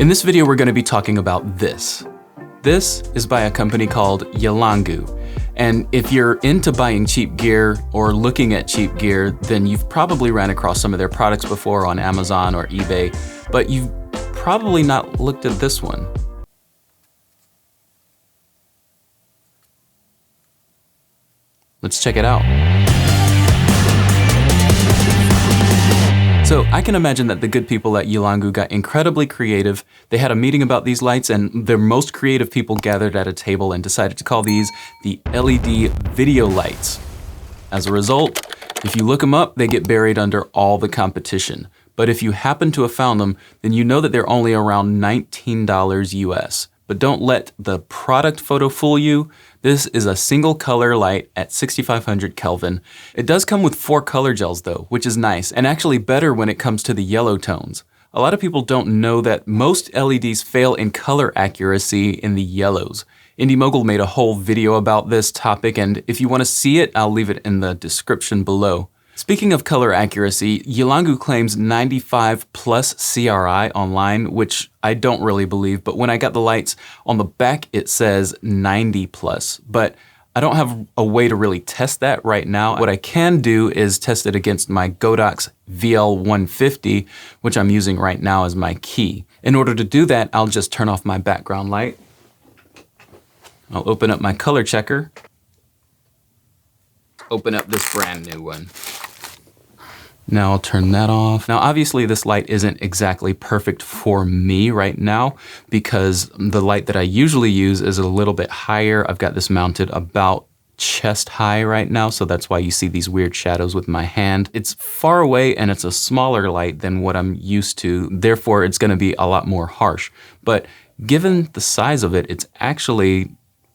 In this video, we're going to be talking about this. This is by a company called Yelangu. And if you're into buying cheap gear or looking at cheap gear, then you've probably ran across some of their products before on Amazon or eBay, but you've probably not looked at this one. Let's check it out. So I can imagine that the good people at Yelangu got incredibly creative. They had a meeting about these lights and their most creative people gathered at a table and decided to call these the LED Video Lights. As a result, if you look them up, they get buried under all the competition. But if you happen to have found them, then you know that they're only around $19 US. But don't let the product photo fool you. This is a single color light at 6500 Kelvin. It does come with 4 color gels though, which is nice, and actually better when it comes to the yellow tones. A lot of people don't know that most LEDs fail in color accuracy in the yellows. IndieMogul made a whole video about this topic, and if you want to see it, I'll leave it in the description below. Speaking of color accuracy, Yelangu claims 95 plus CRI online, which I don't really believe, but when I got the lights on the back, it says 90 plus, but I don't have a way to really test that right now. What I can do is test it against my Godox VL150, which I'm using right now as my key. In order to do that, I'll just turn off my background light. I'll open up my color checker. Open up this brand new one. Now I'll turn that off. Now obviously this light isn't exactly perfect for me right now because the light that I usually use is a little bit higher. I've got this mounted about chest high right now, so that's why you see these weird shadows with my hand. It's far away and it's a smaller light than what I'm used to, therefore it's gonna be a lot more harsh. But given the size of it, it's actually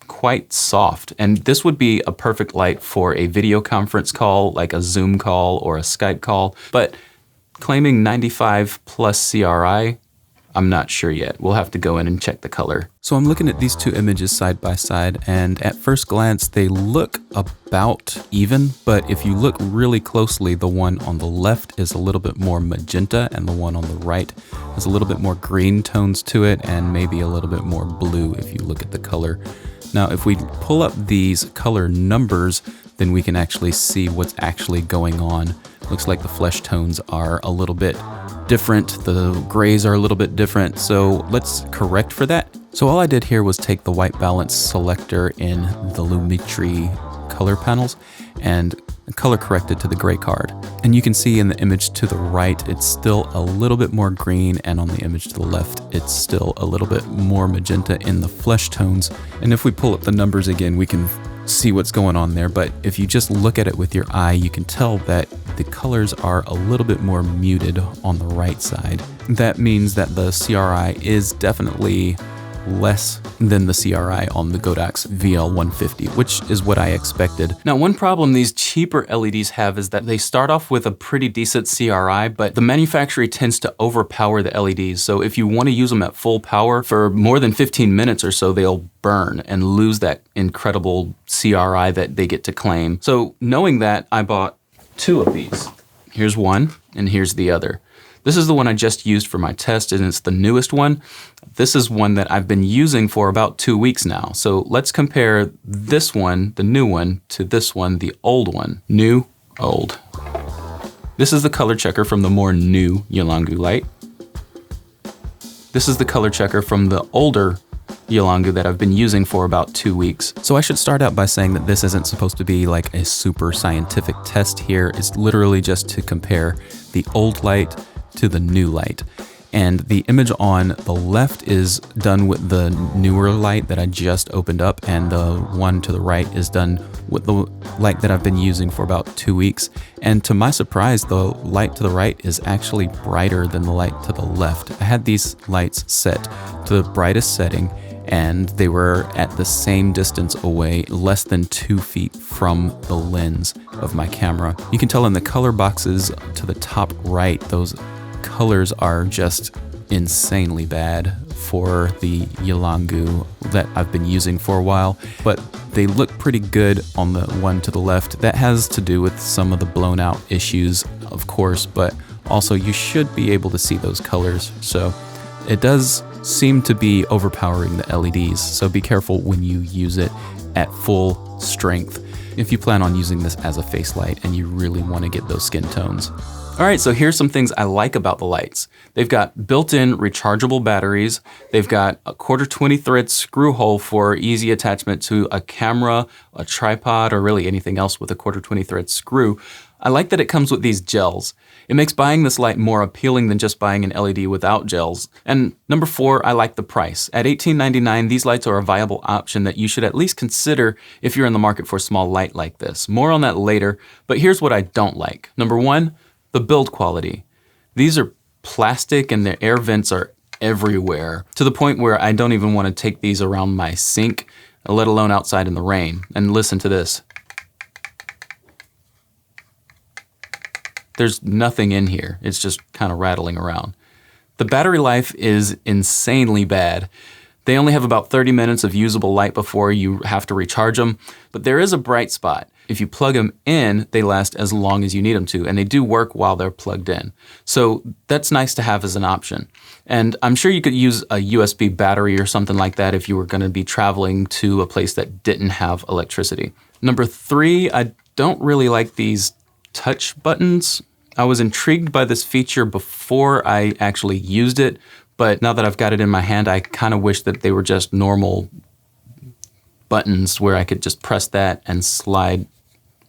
quite soft, and this would be a perfect light for a video conference call, like a Zoom call or a Skype call, but claiming 95 plus CRI, I'm not sure yet. We'll have to go in and check the color. So I'm looking at these two images side by side, and at first glance they look about even, but if you look really closely, the one on the left is a little bit more magenta and the one on the right has a little bit more green tones to it and maybe a little bit more blue if you look at the color. Now, if we pull up these color numbers, then we can actually see what's actually going on. Looks like the flesh tones are a little bit different. The grays are a little bit different. So let's correct for that. So all I did here was take the white balance selector in the Lumetri color panels and color corrected to the gray card. And you can see in the image to the right, it's still a little bit more green, and on the image to the left, it's still a little bit more magenta in the flesh tones. And if we pull up the numbers again, we can see what's going on there. But if you just look at it with your eye, you can tell that the colors are a little bit more muted on the right side. That means that the CRI is definitely less than the CRI on the Godox VL150, which is what I expected. Now, one problem these cheaper LEDs have is that they start off with a pretty decent CRI, but the manufacturer tends to overpower the LEDs. So if you want to use them at full power for more than 15 minutes or so, they'll burn and lose that incredible CRI that they get to claim. So knowing that, I bought 2 of these. Here's one and here's the other. This is the one I just used for my test, and it's the newest one. This is one that I've been using for about 2 weeks now. So let's compare this one, the new one, to this one, the old one. New, old. This is the color checker from the more new Yelangu light. This is the color checker from the older Yelangu that I've been using for about 2 weeks. So I should start out by saying that this isn't supposed to be like a super scientific test here. It's literally just to compare the old light to the new light. And the image on the left is done with the newer light that I just opened up, and the one to the right is done with the light that I've been using for about 2 weeks. And to my surprise, the light to the right is actually brighter than the light to the left. I had these lights set to the brightest setting, and they were at the same distance away, less than 2 feet from the lens of my camera. You can tell in the color boxes to the top right, those colors are just insanely bad for the Yelangu that I've been using for a while, but they look pretty good on the one to the left. That has to do with some of the blown out issues, of course, but also you should be able to see those colors. So it does seem to be overpowering the LEDs, so be careful when you use it at full strength if you plan on using this as a face light and you really want to get those skin tones. All right, so here's some things I like about the lights. They've got built-in rechargeable batteries. They've got a 1/4 thread screw hole for easy attachment to a camera, a tripod, or really anything else with a 1/4 thread screw. I like that it comes with these gels. It makes buying this light more appealing than just buying an LED without gels. And number 4, I like the price. At $18.99, these lights are a viable option that you should at least consider if you're in the market for a small light like this. More on that later, but here's what I don't like. Number 1, the build quality. These are plastic and the air vents are everywhere, to the point where I don't even want to take these around my sink, let alone outside in the rain. And listen to this. There's nothing in here. It's just kind of rattling around. The battery life is insanely bad. They only have about 30 minutes of usable light before you have to recharge them, but there is a bright spot. If you plug them in, they last as long as you need them to, and they do work while they're plugged in. So that's nice to have as an option. And I'm sure you could use a USB battery or something like that if you were gonna be traveling to a place that didn't have electricity. Number 3, I don't really like these touch buttons. I was intrigued by this feature before I actually used it, but now that I've got it in my hand, I kind of wish that they were just normal buttons where I could just press that and slide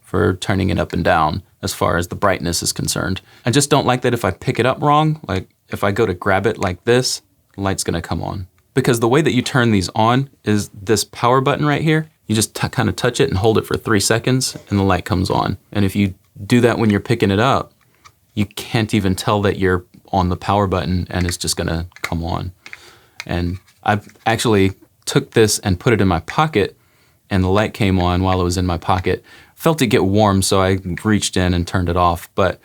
for turning it up and down as far as the brightness is concerned. I just don't like that if I pick it up wrong, like if I go to grab it like this, the light's gonna come on. Because the way that you turn these on is this power button right here. You just kind of touch it and hold it for 3 seconds and the light comes on. And if you do that when you're picking it up, you can't even tell that you're on the power button and it's just gonna come on. And I actually took this and put it in my pocket and the light came on while it was in my pocket. Felt it get warm, so I reached in and turned it off. But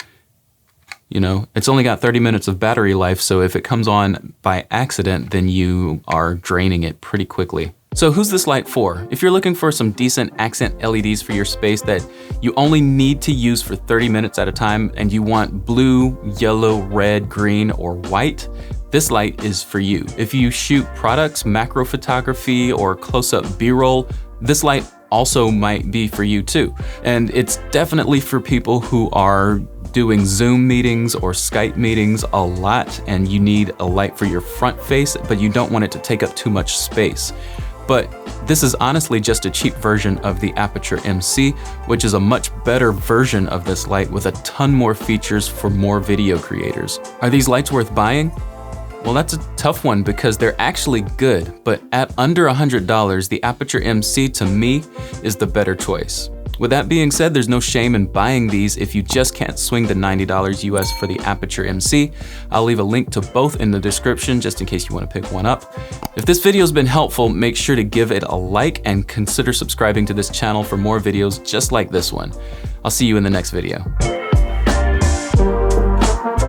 you know, it's only got 30 minutes of battery life, so if it comes on by accident, then you are draining it pretty quickly. So who's this light for? If you're looking for some decent accent LEDs for your space that you only need to use for 30 minutes at a time and you want blue, yellow, red, green, or white, this light is for you. If you shoot products, macro photography, or close-up B-roll, this light also might be for you too. And it's definitely for people who are doing Zoom meetings or Skype meetings a lot and you need a light for your front face, but you don't want it to take up too much space. But this is honestly just a cheap version of the Aputure MC, which is a much better version of this light with a ton more features for more video creators. Are these lights worth buying? Well, that's a tough one because they're actually good, but at under $100, the Aputure MC to me is the better choice. With that being said, there's no shame in buying these if you just can't swing the $90 US for the Aputure MC. I'll leave a link to both in the description just in case you want to pick one up. If this video's been helpful, make sure to give it a like and consider subscribing to this channel for more videos just like this one. I'll see you in the next video.